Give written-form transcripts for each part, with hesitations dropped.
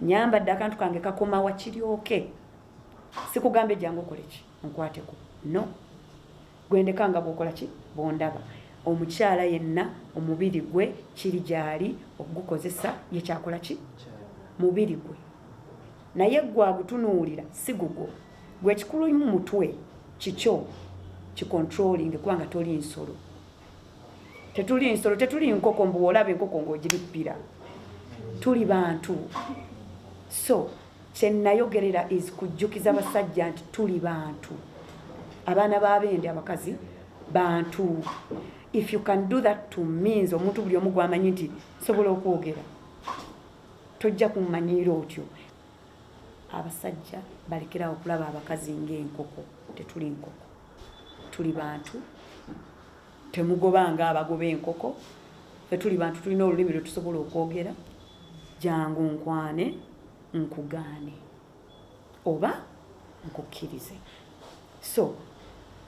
nyambadde akantu kange kakoma wakiryoke sikugambe jangu okoleki nkwateko no gwendekanga bwokola ki bondaba omukyala yenna omubiri gwe kiri gyali okugukozesa ye kyakola ki mubiri gwe naye gwagutunuulira si gugwo gwe kikulu mu mutwe kikyo kikontrolling kubanga toli nsolo tetuli nsolo tetuli nkoko mbu olaba enkoko ng'ogirippira tuli bantu so kyennayogerera is kujjukiza abasajja nti tuli bantu abaana b'abende abakazi bantu if you can do that to means omuntu buli omu gwamanyi nti sobola okwogera tojja kummanyiira otyo abasajja balekerawo okulaba abakazi ng'enkoko tetuli nkoko tuli bantu temugobanga abagoba enkoko fe tuli bantu tulina olulimi lwe tusobola okwogera jangu nkwane nkugaane oba nkukkirize so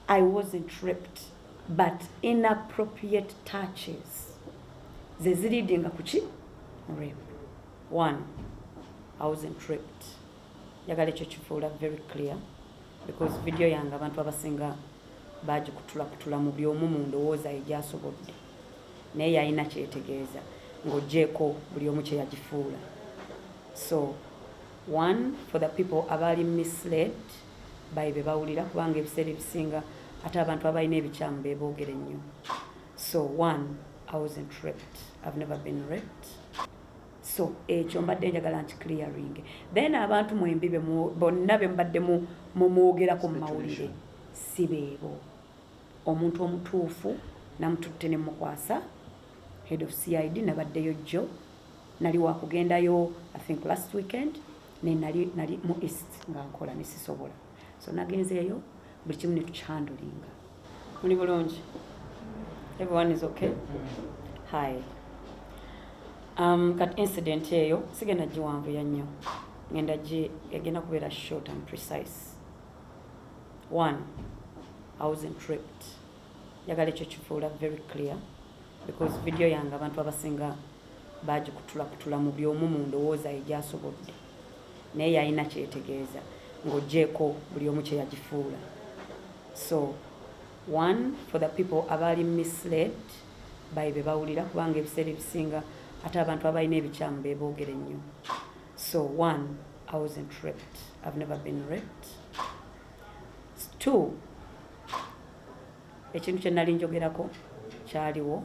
I wasn't raped but inappropriate touches zezilidinga kuki rape one I wasn't raped yagala ekyo kifuula very clear because video yange abantu abasinga baji kutula mu byomu mu ndowooza egyasobodde naye yalina kyetegeeza ng'oggyeko buli omu kye yagifuula so one for the people abali misled by be bawulira kubanga ebiseera ebisinga ate abantu abalina ebikyamu beeboogera ennyo so one I wasn't raped I've never been raped so ekyo mbadde njagala nti clearing then abantu mwembibe bonna be mbadde mumwogerako mu mawulire si beebo omuntu omutuufu namututte ne mukwasa head of CID nabaddeyo jjo nali wakugendayo I think last weekend ne nali mu east nga nkola nesisobola so nagenzeeyo buli kimu ne tukyandulinga muli bulungi everyone is okay hi kat incident eyo sigenda giwanvuya nnyo ngenda egenda kubeera short and precise one I wasn't raped yagala ekyo kifuula very clear because video yange abantu abasinga baji kutula mu byomu mu ndowooza egyasobodde naye yalina kyetegeeza ng'oggyeko buli omu kye yagifuula so one for the people abali misled by be bawulira kubanga ebiseera ebisinga ate abantu abalina ebikyamu beeboogera ennyo so one I wasn't raped I've never been raped two ekintu kye nali njogerako kyaliwo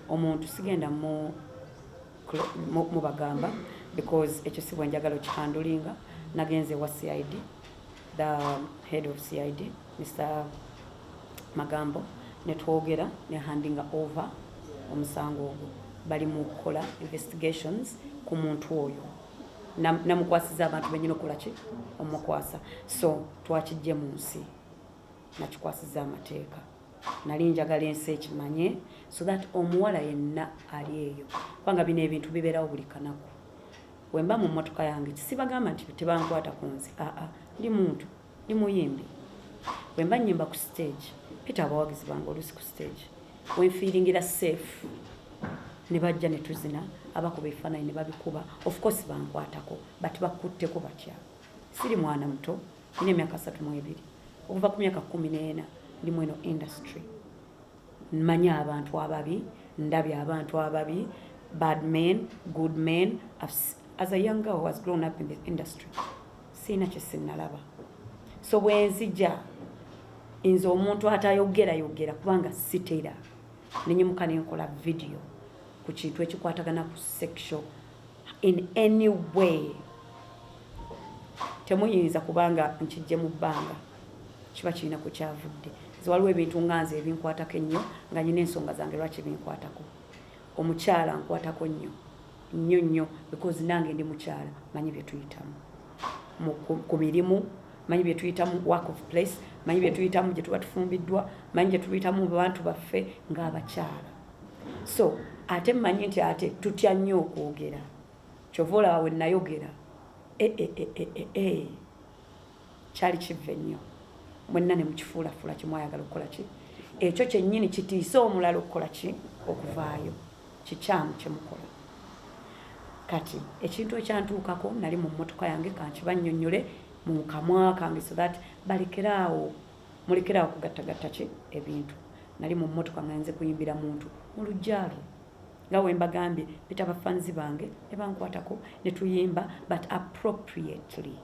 omuntu sigenda mu bagamba because ekyo si bwe njagala okihandulinga nagenze wa CID the head of CID Mr. Magambo netwogera ne handinga over omusango ogwo bali mu kukola investigations ku muntu oyo namukwasiza abantu benyina okukola ki omukwasa so twakijje mu nsi nakikwasiza amateeka nali njagala ensi ekimanye so that omuwala yenna ali eyo kubanga bino ebintu bibeerawo buli kanaku wemba mu mmotoka yange kisibagamba nti tebankwata ku nsi ndi muntu ndi muyimbi wemba nnyimba ku stage pita abawagizi bange oluusi ku stage wenfiiringira safe ne bajja ne tuzina abakuba ebifaananyi ne babikuba of course bankwatako but bakutteko batya siri mwana muto nina emyaka 32 okuva ku myaka 14 ndi mu eno industry manya abantu ababi ndabye abantu ababi bad men good men as a young girl who has grown up in the industry sina kye sinnalaba so bwenzija nze omuntu atayogera kubanga sitera nenyimuka nenkola video ku kintu ekikwatagana ku sexual in any way temuyinza kubanga nkijje mu bbanga kiba kirina ku kyavudde waliwo ebintu nganze ebinkwatako ennyo nga nyina ensonga zange lwaki binkwatako omukyala nkwatako nnyo because nange ndi mukyala manyi bye tuyitamu ku mirimu manyi bye tuyitamu work of place manyi bye tuyitamu gye tuba tufumbiddwa manyi gye tuyitamu bantu baffe ng'abakyala so ate manyi nti ate tutya nnyo okwogera kyova olaba we nayogera kyali kive nnyo mwenna ne mukifuulafula kimwayagala okukola ki ekyo kyennyini kitiisa omulala okukola ki okuvaayo kikyamu kyemukola kati ekintu ekyantuukako nali mu mmotoka yange kankibannyonnyole mu kamwa kange so that mulekeraawo kugattagatta ki ebintu. Nali mu mmotoka nga nze kuyimbira muntu mu luggya lwe nga we mbagambye bita bafanzi bange ne bankwatako ne tuyimba but appropriately.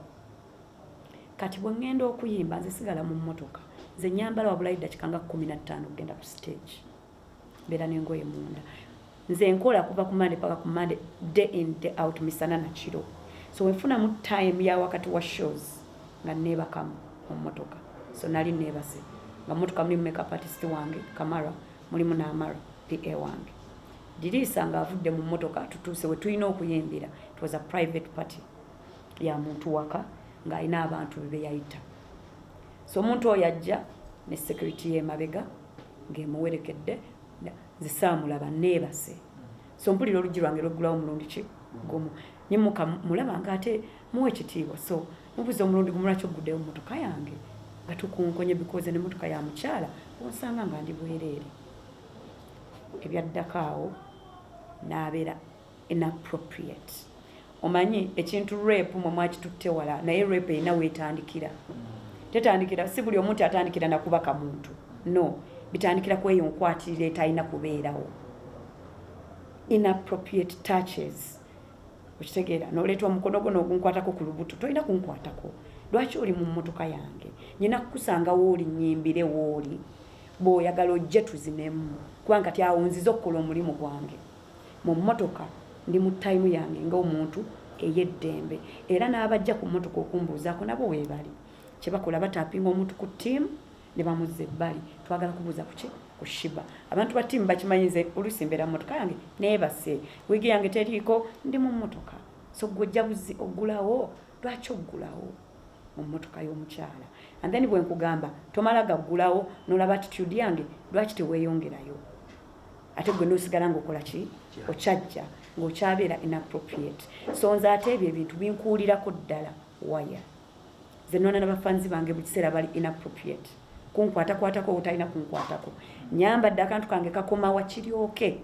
Kati bwe ŋŋenda okuyimba nze sigala mu mmotoka nze nyambala wabula eddakiika nga 15 okugenda ku stage mbeera n'engoye munda. Nze nkola kuva ku Monday paka ku Monday day in day out misana na kiro. So wenfunamu time ya wakati wa shows nga neebakamu mu mmotoka. So nali neebase nga mmotoka mulimu makeup artist wange Kamara, mulimu n'Amara PA wange. Diriisa nga avudde mu mmotoka tutuuse we tulina okuyimbira. It was a private party ya muntu waka nga alina abantu be yayita. So omuntu oyo ajja ne security y'emabega ng'emuwerekedde nze saamulaba neebase. So mpulira oluggi lwange lw'oggulawo omulundi ki gumu. Nyimuka mulaba ng'ate muwe ekitiibwa. So mubuuza omulundi gumu lwaki ogguddeyo mu mmotoka yange nga tukunkonye because n'emmotoka ya mukyala onsanga nga ndi bwereere. Ebyaddako awo n'abeera inappropriate. Omanyi ekintu rape mwe mwakitutte wala naye rape erina weetandikira. Tetandikira si buli omuntu atandikira na kubaka muntu. No, bitandikira ku eyo nkwatirira etalina kubeerawo. Inappropriate touches. Okitegeera n'oleeta omukono gwo n'ogunkwatako ku lubuto tolina kunkwatako. Lwaki oli mu mmotoka yange? Nyina kukusanga wooli nnyimbire wooli. Bw'oyagala ojje tuzinemu kubanga kati awo nziza okukola omulimu gwange. Mu mmotoka ndi mu time yange ng'omuntu ey'eddembe era n'abajja ku mmotoka okumbuuzaako nabo weebali. Kye bakola bataapinga omuntu ku ttiimu ne bamuzza ebbali. Twagala kubuuza ku ki? Ku Sheebah. Abantu ba ttiimu bakimanyi nze oluusi mbeera mu mmotoka yange neebase. Wiigi yange teriiko ndi mu mmotoka. So gwe ojja buzi oggulawo. Lwaki oggulawo mu mmotoka y'omukyala? And then bwe nkugamba tomala gaggulawo n'olaba attitude yange lwaki teweeyongerayo? Ate gwe n'osigala ng'okola ki? Okyajja ng'okyabeera inappropriate. So nze ate ebyo ebintu binkuulirako ddala waya. Nze noona n'abafanzi bange buli kiseera bali inappropriate. Kunkwatakwatako obutalina kunkwatako. Nyambadde akantu kange kakomawa kiryoke.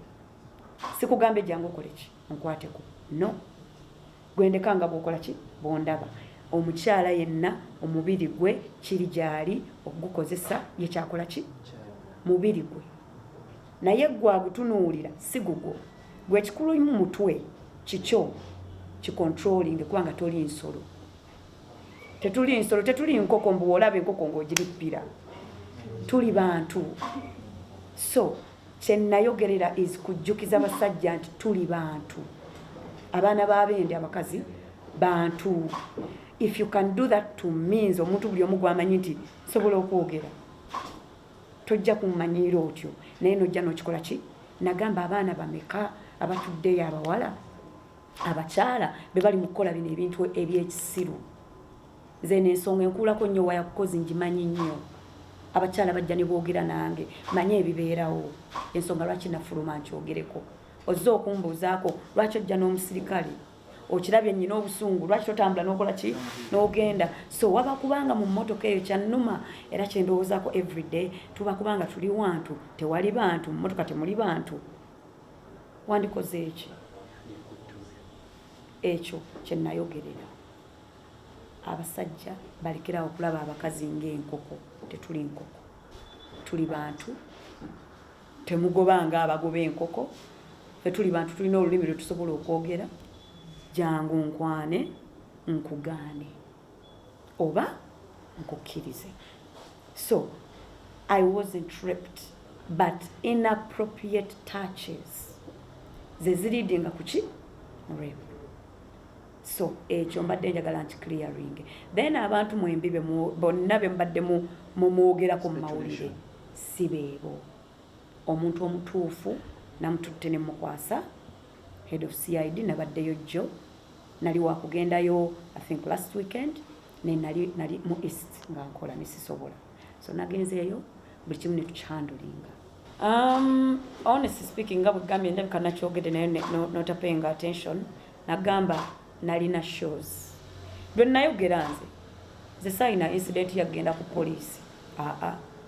Sikugambe jangu okole ki? Nkwateko. No. Gwendekanga bw'okola ki? Bw'ondaba. Omukyala yenna omubiri gwe kiri gyali okugukozesa ye kyakola ki? Mubiri gwe. Naye gwe agutunuulira si gugwo. Gwe ekikulu mu mutwe kikyo kicontrolling kubanga toli nsolo. Tetuli nsolo, tetuli nkoko mbu olaba enkoko ng'ogirippira. Tuli bantu. So kye nayogerera is kujjukiza abasajja nti tuli bantu. Abaana b'abendi abakazi bantu. If you can do that to means omuntu buli omu gwamanyi nti sobola okwogera. Tojja kummanyiira otyo. Naye nojja n'okikola ki? Nagamba abaana bameka abatuddeyo abawala abakyala be bali mu kukola bino ebintu eby'ekisiru. Nze n'ensonga enkuulako nnyo waya kukozi ngimanyi nnyo. Abakyala bajja ne boogera nange manyi ebibeerawo. Ensonga lwaki nafuluma nkyogereko. Ozze okumbuuzaako lwaki ojja n'omusirikale. Okirabye nnyina obusungu lwaki totambula n'okola ki? N'ogenda. So waba kubanga mu mmotoka eyo kyannuma era kye ndowoozaako everyday tuba kubanga tuli wantu tewali bantu mu mmotoka temuli bantu. Wandikoze eki? Ekyo kye nayogerera. Abasajja balekerawo okulaba abakazi ng'enkoko. Tetuli nkoko. Tuli bantu. Temugobanga abagoba enkoko. Ffe tuli bantu tulina olulimi lwe tusobola okwogera. Jangu nkwane nkugaane oba nkukkirize. So I wasn't raped but inappropriate touches ze ziriidinga ku ki? Rape. So ekyo mbadde njagala nti clearing. Then abantu mwembi bonna be mbadde mumwogerako mu mawulire si beebo. Omuntu omutuufu namututte ne mukwasa head of CID nabaddeyo jjo. Nali wakugendayo I think last weekend ne nali mu east nga nkola nesisobola. So nagenzeeyo buli kimu ne tukyandulinga. Honestly speaking nga bwegambye ndabika nakyogedde naye not paying attention. Nagamba nalina shows. Lwe nayogera nze sayina incident yagenda ku poliisi.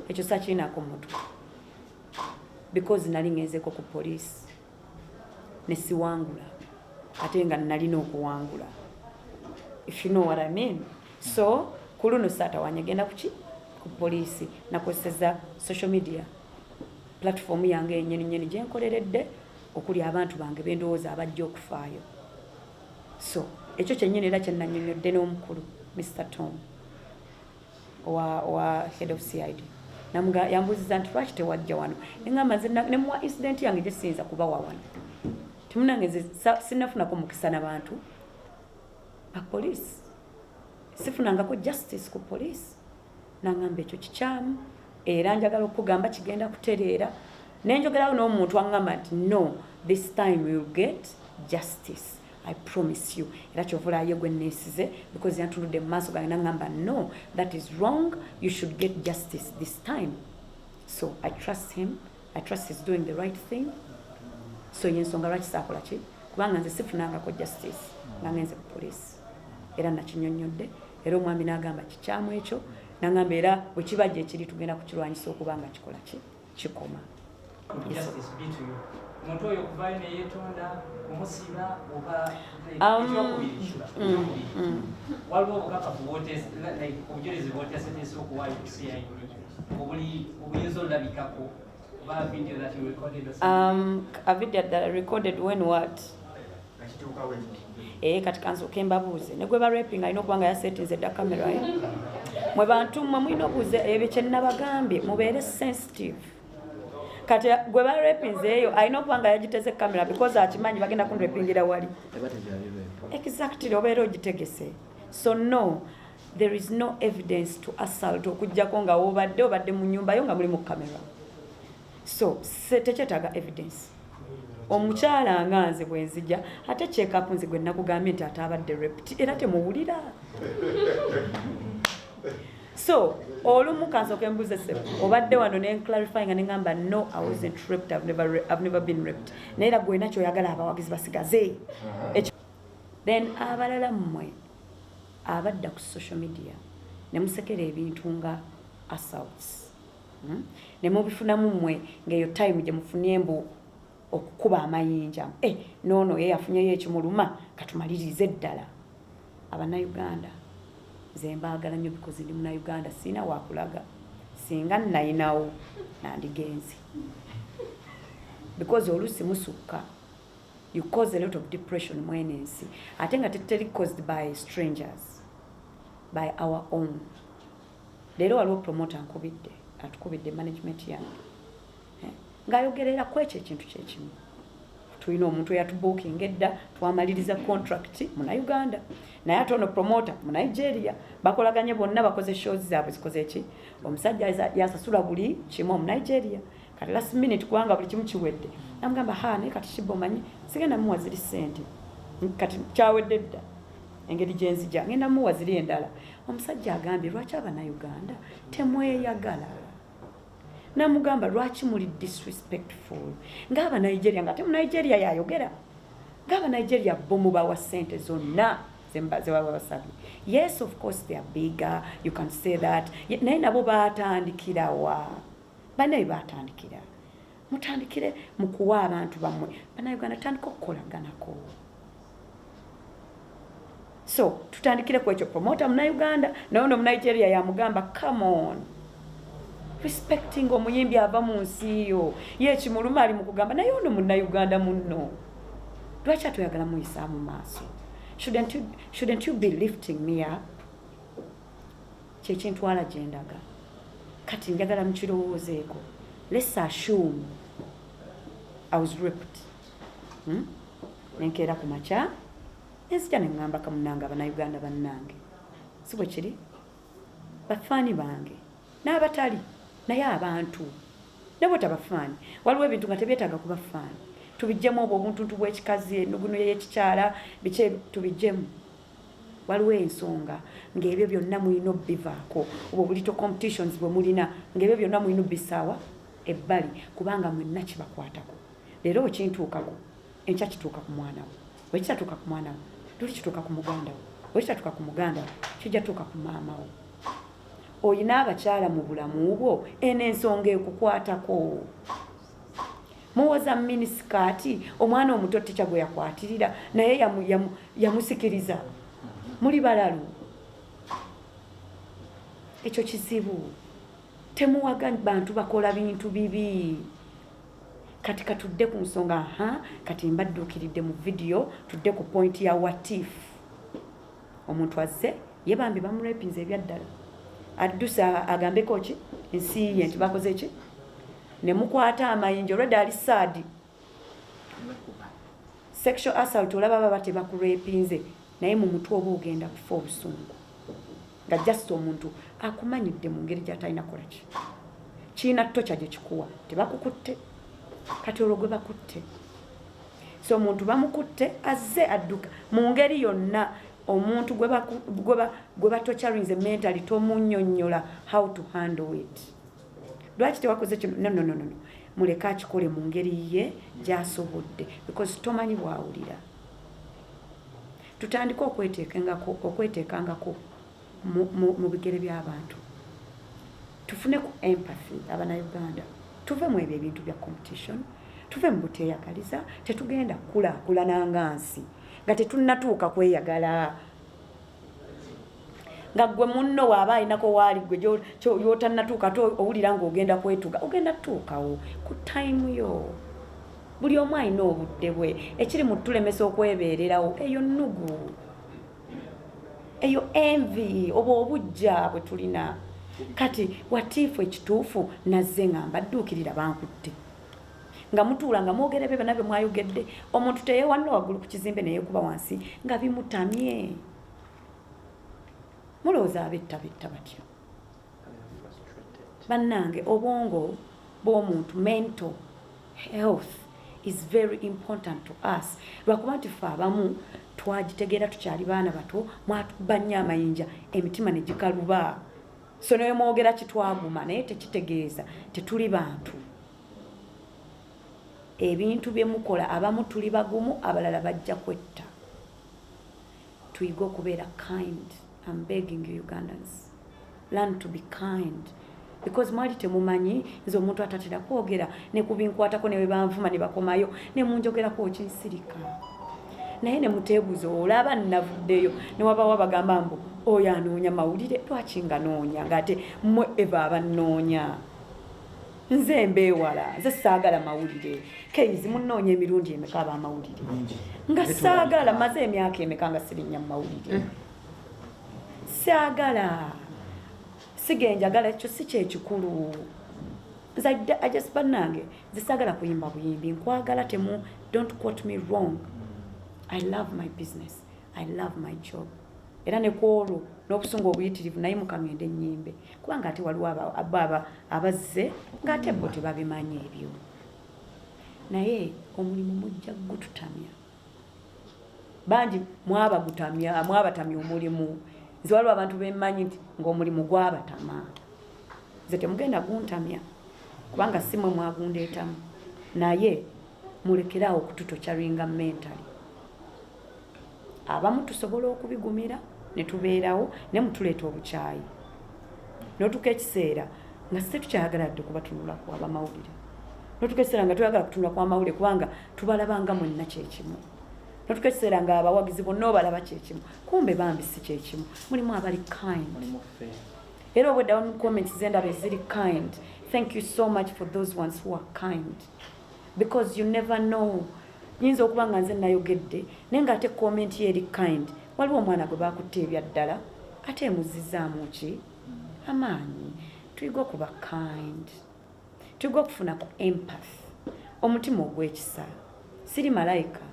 Ekyo sakirinako mutwe. Because nali ngenzeeko ku poliisi ne siwangula. ate nga nalina okuwangula, if you know what I mean. So ku luno saatawanya genda ku poliisi nakozeseza social media platform yange yennyini gye nkoleredde okuli abantu bange bendowooza abajja okufaayo. So ekyo kyennyini era kye nannyonnyodde n'omukulu Mr. Tom wa head of CID yambuuziza nti lwaki tewajja wano, neŋŋamba nze ne muwa incident yange gye siyinza kubawa wano, timunange nze sinnafunako mukisa n'abantu ba poliisi, sifunangako justice ku poliisi. Naŋŋamba ekyo kikyamu era njagala okugamba kigenda kutereera, nenjogerawo n'omuntu aŋŋamba nti no, this time you'll get justice, I promise you. Era kyovulayo gwe neesize because yantunudde mu maaso gange naŋŋamba no, that is wrong, you should get justice this time. So I trust him, I trust he's doing the right thing. So yensonga lwaki saakola ki, kubanga nze sifunangako justice nga ngenze ku poliisi, era nakinyonnyodde, era omwami n'agamba kikyamu ekyo, naŋŋamba era bwe kibajja ekiri tugenda kukirwanyisa okuba nga kikola ki kikoma. Omuntu oyo okuvaayo ne yeetonda kumusiba oba waliwo obukakafu obujulizi bwoteeseteese okuwaayo ku CID obuyinza olabikako oba video that you recorded or something? A video that I recorded when what? Kati kansooke mbabuuze ne gwe ba rapping alina okuba nga yasetinze dda kamera mwe bantu mmwe mulina obuuze ebyo kye nnabagambye mubeere sensitive. Kati gwe ba rappinze eyo alina okuba nga yagiteze kamera because akimanyi bagenda kunrapingira wali exactly obeera ogitegese. So no, there is no evidence to assault okujjako nga obadde mu nnyumba yo nga muli mu kamera. So tekyetaaga evidence. Omukyala nga nze bwe nzija ate check-up nze gwe nakugambye nti ate abadde raped era temuwulira. So olumu kansooke mbuuze se obadde wano ne clarifying nga neŋŋamba no, I wasn't raped, I've never been raped. Naye era gwe nakyo oyagala abawagizi basigaze. Then abalala mmwe abadda ku social media ne musekera ebintu nga assaults, ne mubifunamu mmwe ng'eyo time gye mufunye mbu okukuba amayinja, noono ye yafunyeyo ekimuluma katumalirize ddala. Abannayuganda nze mbaagala nnyo because ndi Munnayuganda, siina wakulaga, singa nayinawo nandigenzi because oluusi musukka, you cause a lot of depression mwenensi ate nga teteri caused by strangers, by our own. Leero waliwo promoter atukubidde management yange ng'ayogerera ku ekyo ekintu kyekimu. Tulina omuntu eyatubooking edda twamaliriza contract Munnayuganda, naye ate ono promoter mu Nigeria, bakolaganye bonna bakoze shows zaabwe zikoze eki, omusajja yasasula buli kimu mu Nigeria. Kati last minute kubanga buli kimu kiwedde namugamba naye kati Sheebah omanyi sigenda muwa ziri ssente, kati kyawedde dda engeri gye nzija ngenda muwa ziri endala. Omusajja agambye lwaki Abannayuganda temweyagala? Namugamba lwaki muli disrespectful ng'aba Nigeria, nga temu Nigeria yayogera ng'aba Nigeria bo mubawa ssente zonna ze baba basabye. Yes, of course they are bigger, you can say that, naye nabo baatandikira wa banaye baatandikira. Mutandikire mu kuwa abantu bammwe Bannayuganda, tandika okukolaganako. So tutandikire ku ekyo promoter Munnayuganda naye ono Nigeria yamugamba come on, respecting omuyimbi ava mu nsi yo ye ekimuluma ali mu kugamba naye ono Munnayuganda munno lwaki atoyagala muyisa mu maaso? Shouldn't you be lifting me up? Kyekintwala gye ndaga kati njagala mukirowoozeeko. Let's assume I was raped. Nenkeera ku makya nenzija ne ŋŋamba kamunange Abannayuganda bannange, si bwe kiri, bafaani bange n'abatali naye abantu ne bwe tabafaani. Waliwo ebintu nga tebyetaaga kuba faani, tubijjemu obwo obuntuntu bw'ekikazi, ennuguno y'ekikyala, biki tubijjemu. Waliwo ensonga ng'ebyo byonna mulina obbivaako, obwo bulito competitions bwe mulina ng'ebyo byonna mulina obbisaawa ebbali kubanga mwenna kibakwatako. Leero okintuukako enkya kituuka ku mwana wo, bwe kitatuuka ku mwana wo luli kituuka ku muganda wo, bwe kitatuuka ku muganda wo kijja tuuka ku maama wo. Oyina abakyala mu bulamu bwo eno ensonga ekukwatako. muwoza miniskati omwana omuto techa gwe yakwatirira naye yamusikiriza muli balalu ekyo kizibu temuwaga bantu bakola bintu bibi kati katudde ku nsonga kati mbadduukiridde mu video tudde ku point ya what if omuntu azze ye bambi bamurepinze ebyaddala addusa agambeko ki ensi ye nti bakoze ki ne mukwata amayinja olwedde ali saadi sexual assault olaba baba tebakurepinze naye mu mutwe oba ogenda kufa obusungu nga just omuntu akumanyidde mu ngeri gy'atalina kola ki kiina tocha gye kikuwa tebakukutte kati olwo gwe bakutte so omuntu bamukutte azze adduka mu ngeri yonna omuntu gwe batocharinze mentally tomunnyonnyola how to handle it lwaki tewakoze kino no muleka akikole mu ngeri ye gy'asobodde because tomanyi bwawulira tutandika okweteekangako mu bigere by'abantu tufune ku empathy abannayuganda tuve mu ebyo ebintu bya competition tuve mu buteeyagaliza tetugenda kulaakulana nga nsi nga tetunnatuuka kweyagala nga gwe munno waaba alinako waali gwe yotannatuuka ate owulira ng'ogenda kwetuga ogenda tutuukawo ku time yo buli omu alina obudde bwe ekiri mu tulemesa okwebeererawo eyo nnugu eyo envy oba obujja bwe tulina kati watiifu ekituufu nazze nga mbadduukirira bankutte nga mutuula nga mwogera bye banabe mwayogedde omuntu teyeewanula waggulu ku kizimbe neyeekuba wansi nga bimutamye mulowooza abetta batya bannange obwongo bw'omuntu mental health is very important to us lwakuba nti ffe abamu twagitegeera tukyali baana bato mwatubanya amayinja emitima ne gikaluba so naye mwogera kitwaguma naye tekitegeeza tetuli bantu ebintu bye mukola abamu tuli bagumu abalala bajja kwetta tuyige okubeera kind. I'm begging you Ugandans, learn to be kind because mwali temumanyi nze omuntu atatera kwogera ne kubinkwatako ne banvuma ne bakomayo ne munjogerako kinsirika naye ne muteebuzo olaba nnavuddeyo ne wabawa bagamba mbu oyo anoonya mawulire twakinga noonya ngate mmwe eva abannoonya nze mbeewala nze saagala mawulire keizi munnoonya emirundi emeka aba amawulire nga saagala maze emyaka emeka nga sirinnya mu mawulire saagala sigenjagala ekyo si kyekikulu I just bannange zisagala kuyimba buyimbi nkwagala temu don't quote me wrong. I love my business, I love my job era ne kwolwo n'obusungu obuyitirivu naye mukangende ennyimbe kubanga ate waliwo abazze ng'ate bo tebabimanyi ebyo naye omulimu mujja gututamya bangi mwabatamya omulimu nze waliwo abantu bemmanyi nti ng'omulimu gwabatama nze temugenda guntamya kubanga si mwe mwagundeetamu naye mulekerawo okututocharinga mentally abamu tusobola okubigumira ne tubeerawo ne mutuleeta obukyayi n'otuka ekiseera nga si tukyayagala dde kubatunula ku abamawulire n'otuka ekiseera nga tuyagala kutunula ku amawulire kubanga tubalabanga mwenna kyekimu n'otuka ekiseera nga abawagizi bonna obalaba kyekimu kumbe bambi si kyekimu mulimu abali kind era obweddawo mu comments zendaba eziri kind. Thank you so much for those ones who are kind because you never know yinza okuba nga nze nayogedde naye ng'ate comment ye eri kind waliwo omwana gwe bakutte ebyaddala ate emuzizaamu ki amaanyi tuyiga okuba kind tuyiga okufuna ku empathy omutima ogw'ekisa siri malayika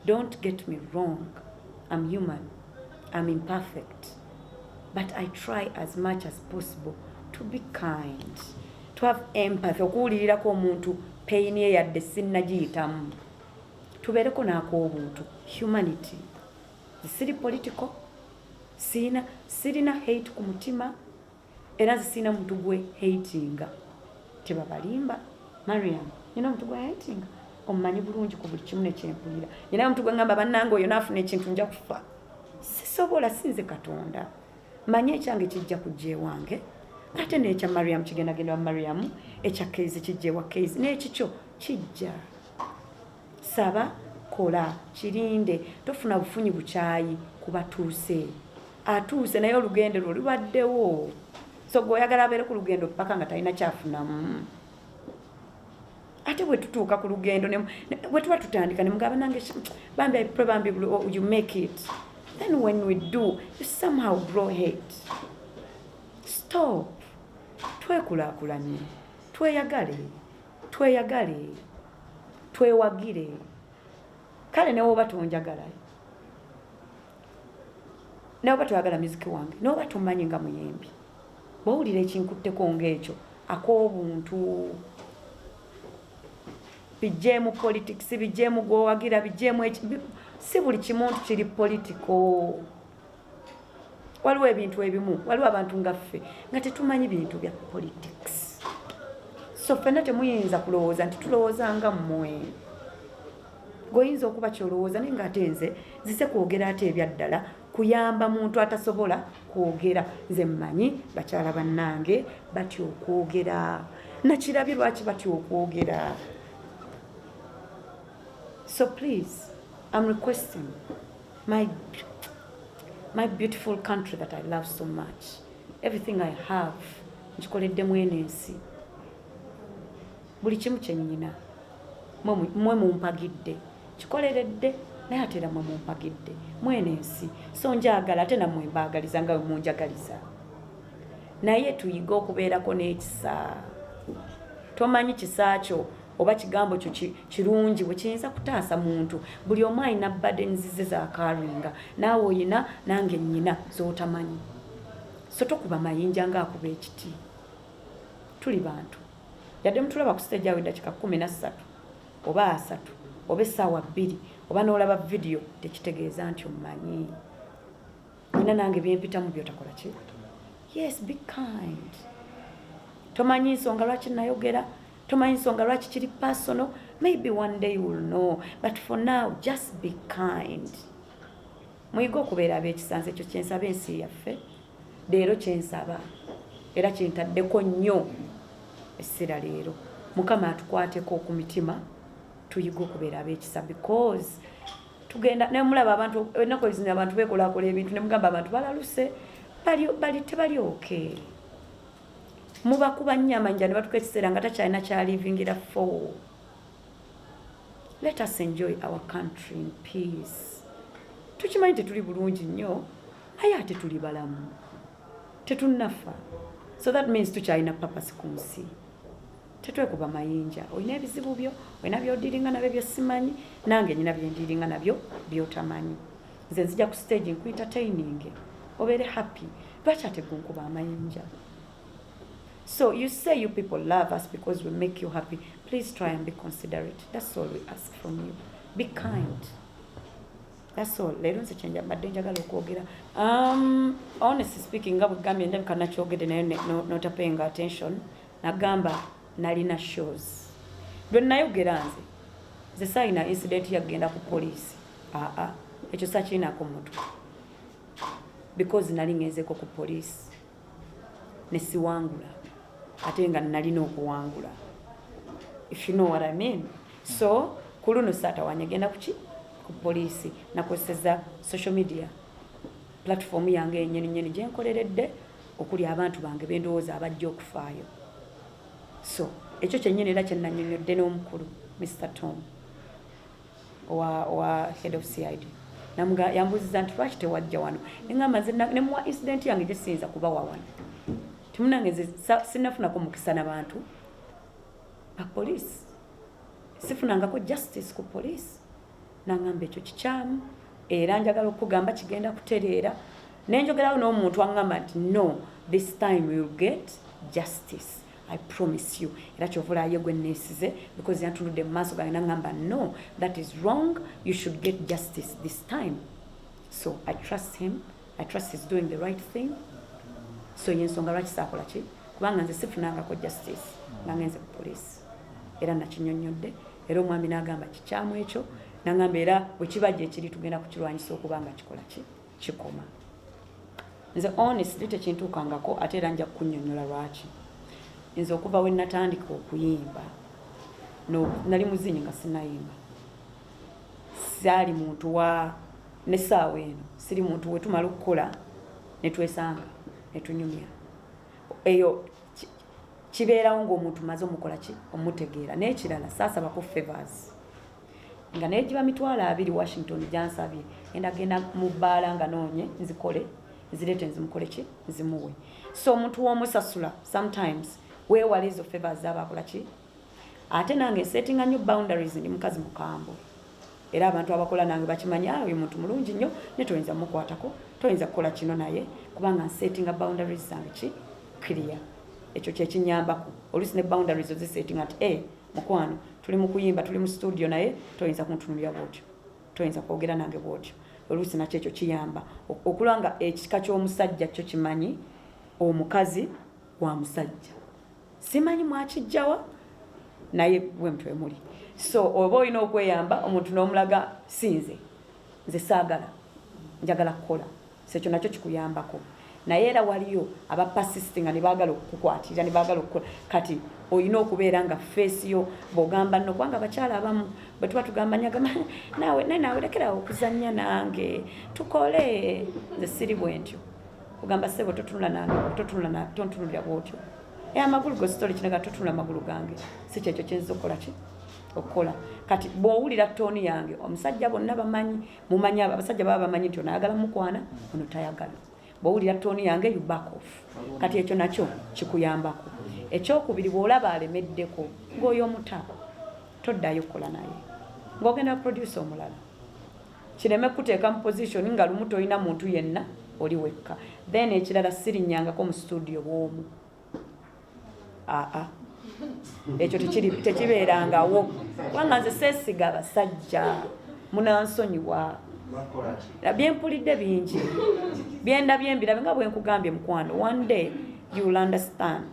don't get me wrong I'm human I'm imperfect but I try as much as possible to be kind to have empathy okuwulirirako omuntu pain ye yadde sinnagiyitamu tubeereko n'ak'obuntu humanity siri political sirina hate ku mutima era sirina muntu gwe hatinga tebabalimba Mariam nina omuntu gwe hatinga omumanyi bulungi ku buli kimu nekyempulira nina omuntu gwe ngamba bannange oyo naafuna ekintu nja kufa sisobola sinze Katonda manye ekyange kijja kujja ewange ate n'ekya Mariam kigendagenda wa Mariam ekya Keizi kijja ewa Keizi n'ekikyo kijja. Saba, kola, kirinde, tofuna bufunyi bukyayi kuba tuuse. Atuuse naye olugendo lwo lubaddewo. So gweoyagala abeere ku lugendo paka nga talina kyafunamu. Ate bwe tutuuka ku lugendo bwe tuba tutandika ne mugamba nange bambi probably you make it. Then when we do, you somehow grow hate. Stop. Twekulaakulanye. Tweyagale. Twewagire. Kale ne woba tonjagala. Ne woba toyagala muziki wange. Ne woba tomanyi nga muyembi. Bw'owulira ekinkutteko ng'ekyo ak'obuntu. Bijjeemu politics, bijjeemu gwowagira, bijjeemu si buli kimuntu kiri politiko. Waliwo ebintu ebimu, waliwo abantu nga ffe nga tetumanyi bintu bya politics. So ffenna temuyinza kulowooza nti tulowooza nga mmwe. Gweoyinza okuba kyolowooza naye ng'ate nze nzize kwogera ate ebyaddala kuyamba muntu atasobola kwogera. Nze mmanyi bakyala bannange batya okwogera. Nakirabye lwaki batya okwogera. So please, I'm requesting my beautiful country that I love so much. Everything I have, nkikoledde mwene ensi. Buli kimu kye nnyina mmwe mumpagidde. Kikoleredde naye ate era mmwe mumpagidde. Mwene ensi. So njagala ate nammwe mbaagaliza nga munjagaliza. Naye tuyiga okubeerako n'ekisa. Tomanyi kisa kyo oba kigambo kyo kirungi bwe kiyinza kutaasa muntu. Buli omu alina burdens ze zaakaringa. Naawe oyina nange nnyina z'otamanyi. So tokuba mayinja ng'akuba ekiti. Tuli bantu. Yadde mutulaba ku stage awo eddakiika 13 oba 3 oba essaawa 2 oba n'olaba video tekitegeeza nti omanyi. Nina nange byempitamu by'otakola ki? Yes, be kind. Tomanyi nsonga lwaki nayogera. Tomanyi nsonga lwaki kiri personal. Maybe one day you will know. But for now, just be kind. Muyiga okubeera ab'ekisanze ekyo kyensaba ensi yaffe. Leero kyensaba. Era kyentaddeko nnyo essira leero. Mukama atukwateko ku mitima tuyiga okubeera ab'ekisa because tugenda ne mulaba abantu ennaku ezinya abantu beekolaakola ebintu ne mugamba abantu balaluse tebali okay. Muba kuba nnyama njani batuka ekiseera nga takyalina kyalivingira for. Let us enjoy our country in peace. Tukimanyi tetuli bulungi nnyo naye ate tuli balamu. Tetunnafa. So that means tukyalina purpose ku nsi. Tetwekuba mayinja. Olina ebizibu byo, olina by'odiringa nabyo bye simanyi, nange nyina byendiringa nabyo by'otamanyi. Nze nzija ku stage nku-entertaining. Obeere happy. Lwaki ate gunkuba amayinja? So you say you people love us because we make you happy. Please try and be considerate. That's all we ask from you. Be kind. That's all. Leero nze kyenja mbadde njagala okwogera. Honestly speaking, nga bwegambye ndabika nakyogedde naye not paying attention. Nagamba nalina shows. Lwe nayogera nze sayina incident yagenda ku poliisi. Ekyo sakirinako mutwe. Because nali ngenzeeko ku poliisi. Ne siwangula. Ate nga nalina okuwangula. If you know what I mean. So, ku luno saatawanya genda ku poliisi. Nakozeseza social media platform yange ennyeni gye nkoleredde okuli abantu bange bendowooza abajja okufaayo. So, ekyo kyennyini era kye nannyonnyodde n'omukulu Mr. Tom wa head of CID. Yambuuziza nti lwaki tewajja wano. Neŋŋamba nze ne muwa incident yange gye siyinza kubawa wano. Timunange nze sinnafunako mukisa n'abantu ba poliisi. Sifunangako justice ku poliisi. Naŋŋamba ekyo kikyamu era njagala okugamba kigenda kutereera. Nenjogerawo n'omuntu aŋŋamba nti no, this time we will get justice. I promise you. Era kyovulaayo gwe neesize because yantunudde mu maaso gange naŋŋamba no, that is wrong. You should get justice this time. So I trust him. I trust he's doing the right thing. So yensonga lwaki saakola ki? Kubanga nze sifunangako justice nga ngenze ku poliisi. Era nakinnyonnyodde. Era omwami n'agamba kikyamu ekyo. Naŋŋamba era bwe kibajja ekiri tugenda kukirwanyisa okuba nga kikola ki? Kikoma. Nze honestly tekintuukangako ate era nja kukunnyonnyola lwaki. Nze okuva we natandika okuyimba no nali muzinyi nga sinayimba sali muntu wa nesaawe eno siri muntu wetumala okukola netwesanga netunyumya eyo kibeerawo ng'omuntu maze omukola ki omutegeera n'ekirala saasaba ku favors nga neegiba mitwalo 2 Washington gyansabye endagenda mu bbaala nga noonye nzikole nzireete nzimukole ki nzimuwe so omuntu w'omusasula sometimes weewala ezo favors z'abakola ki ate nange settinga nnyo boundaries ndi mukazi mukambwe era abantu abakola nange bakimanyi uyu muntu mulungi nnyo ne toyinza mukwatako toyinza kukola kino naye kubanga nsettinga boundaries zange ki clear ekyo kyekinyambako oluusi ne boundaries ozisettinga ati mukwano tuli mu kuyimba tuli mu studio naye toyinza kuntunulya bwotyo toyinza kwogera nange bwotyo oluusi nakyo ekyo kiyamba okulanga ekika ky'omusajja kyo kimanyi omukazi wa musajja simanyi mwakijjawa naye bwe mutwe muli so oba olina okweyamba omuntu n'omulaga sinze nze saagala njagala kukola sekyo nakyo kikuyambako naye era waliyo abapasistinga ne baagala okukukwatirira ne baagala okukola kati olina okubeera nga feesi yo bw'ogamba nno kubanga abakyala abamu bwe tuba tugamba nyagama nawe lekerawo okuzannya nange tukole nze siri bwe ntyo kugamba sebo totunula nange tontunulira bwotyo amagulu go sitole kinaga totunula amagulu gange si kyekyo kyenza okukola ki okukola kati bw'owulira tooni yange omusajja bonna bamanyi mumanyi abasajja baba bamanyi nti onayagala mukwana ono tayagala bw'owulira tooni yange you back off kati ekyo nakyo kikuyambako ekyokubiri bw'olaba alemeddeko ng'oyo omuta toddayo kukola naye ng'ogenda producer omulala kireme kuteeka mu position nga lumu tolina muntu yenna oli wekka then ekirala sirinnyangako mu studio bw'omu ekyo tekibeerangawo kubanga nze seesiga abasajja munansonyiwa byempulidde bingi byendabye mbirabe nga bwe nkugambye mukwano one day you will understand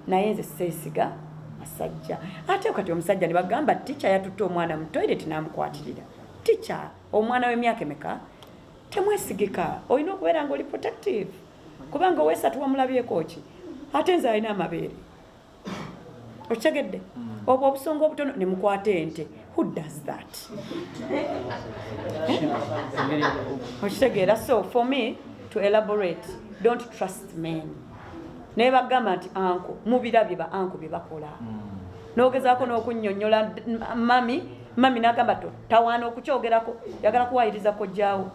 naye nze seesiga basajja ate kati omusajja ne bagamba ticca yatutte omwana mu toilet n'amukwatirira ticca omwana w'emyaka emeka temwesigika olina okubeera nga oli protective kubanga owesatu wamulabyeko ki ate nze alina amabeere okitegedde obwo obusonga obutono ne mukwata ente who does that okitegeera so for me to elaborate don't trust men naye bagamba nti anko mubirabye ba anko bye bakola n'ogezaako n'okunnyonnyola mami n'agamba tawaana okukyogerako yagala kuwayiriza kojjaawo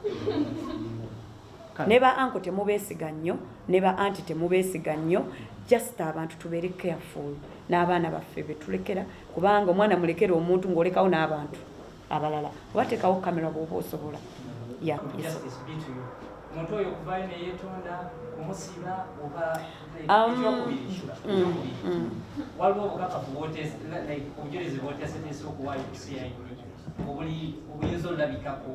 ne ba anko temubeesiga nnyo ne ba anti temubeesiga nnyo just abantu tubeere careful n'abaana baffe betulekera kubanga omwana mulekera omuntu ng'olekawo n'abantu abalala oba teekawo kamera bw'oba osobola omuntu oyo okuvaayo neyeetonda kumusiba oba waliwo obukakafu obujulizi bwoteeseteese okuwaayo ku CID obuyinza olabikako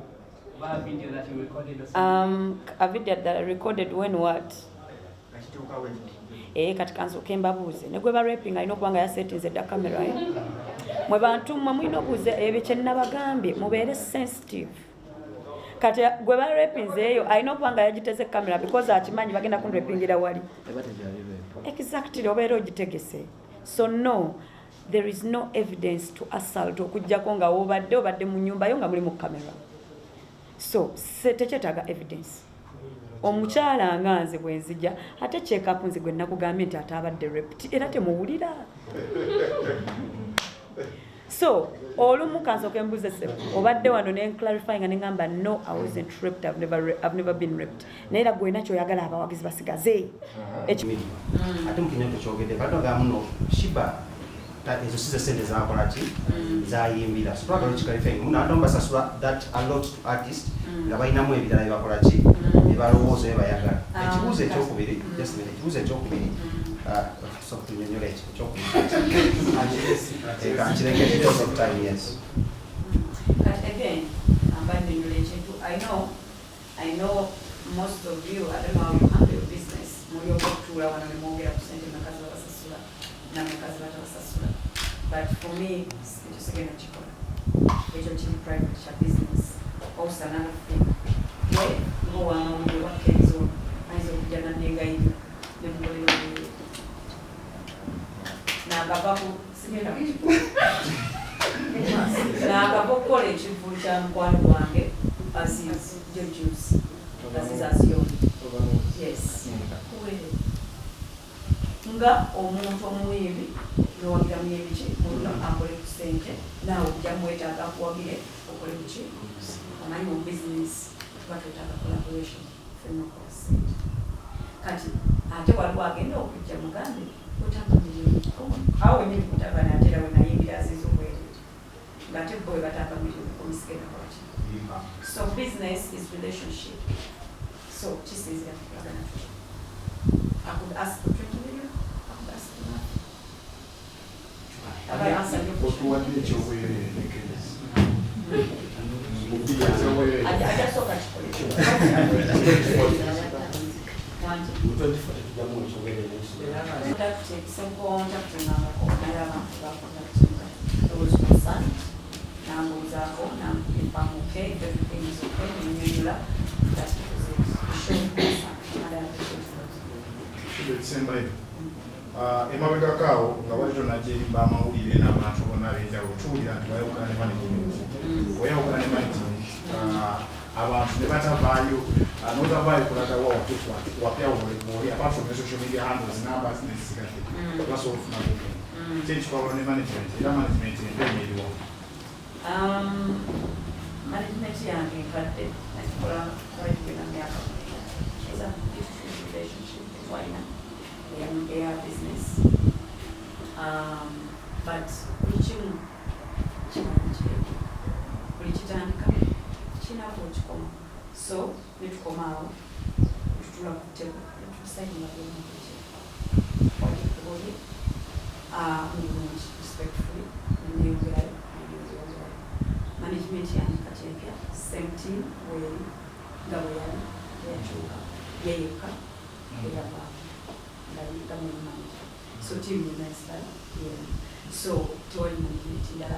oba video that you recorded or something? A video that I recorded when what? Kati kansoke mbabuuze ne gwe ba rapping alina okuba nga yasetinze dda kamera mwe bantu mmwe mulina obuuze ebyo kye nnabagambye mubeere sensitive kati gwe ba rapping eyo alina okuba nga yagiteze kamera because akimanyi bagenda kunrapingira wali exactly obeera ogitegese so no there is no evidence to assault okujjako nga obadde mu nnyumba yo nga muli mu kamera so tekyetaaga evidence omukyala nga nze bwe nzija ate check-up nze gwe nakugambye nti ate abadde raped era temuwulira so olumu kansooke mbuze sebo obadde wano ne clarifying ne ngamba no I wasn't raped I've never been raped naye era gwe nakyo oyagala abawagizi basigaze ate mukinyoto kyogedde batoga muno Sheebah ezo size sente zakola ki zayimbira so twagala kikalifying muno ate mbasasula that a lot to artists nga balinamu ebirala byebakola ki ebalowooza ebayagala ekibuuzo ekyokubiri ekibuuzo ekyokubiri sokutunyonyola ekyo ekyokubiri kankirengere because of time yes but again ambandinyola ekintu I know most of you I don't know how you handle your business muli okutuula wano ne mwogera ku sente nakazi babasasula namakazi batabasasula but for me ekyo sigenda kikola ekyo kiri private kya business also another thing ng'owamawulire wakkenzo ayinza okujja nanengayo nemugolero nagava ku N'akava okukola ekivu kya mukwano gwange Aziz Jejuice Aziz. Yes. Nga omuntu omuyimbi n'owagira muyimbi ki muno akole ku ssente naawe ojja mwetaaga akuwagire okole ku ki omanyi mu bizinesi tuba twetaaga collaboration ffenna okola ssente kati ate waliwo agenda okujja mugambe otamba miliyoni awo wenyini kutabana ate era wenayimbira Aziz obwere ng'ate bwe bataka miliyoni omusigenda kwaki. So business is relationship. So kisinzira kukolagana tutya. I could ask for 20 million. I could ask for that. Have I answered your question? I just saw that for you. Some contact those concerned. Numbers are on, if I'm okay, everything is okay, that's December emabega kaawo nga wali tonagyerimba amawulire n'abantu bonna ab'enjawulo tuwulira nti bayawukana ne management oyawukana ne management abantu ne batavaayo n'otavaayo kulagawa wapya woli apart from social media handles numbers nezisigadde basobola ofuna bugeni ki ekikwawula ne management era management empenya eriwo. Management yange nkadde nakikola na myaka eza relationship wine air business but buli kitandika kinako ekikoma so netukomaawo netutula ku tebo netusayinga byomukiki mulungi respectfully neyongerayo management yange kati empya same team weri nga bwe yali yakyuka yeyeka eyava nga manager so team remains like so tewali management ndala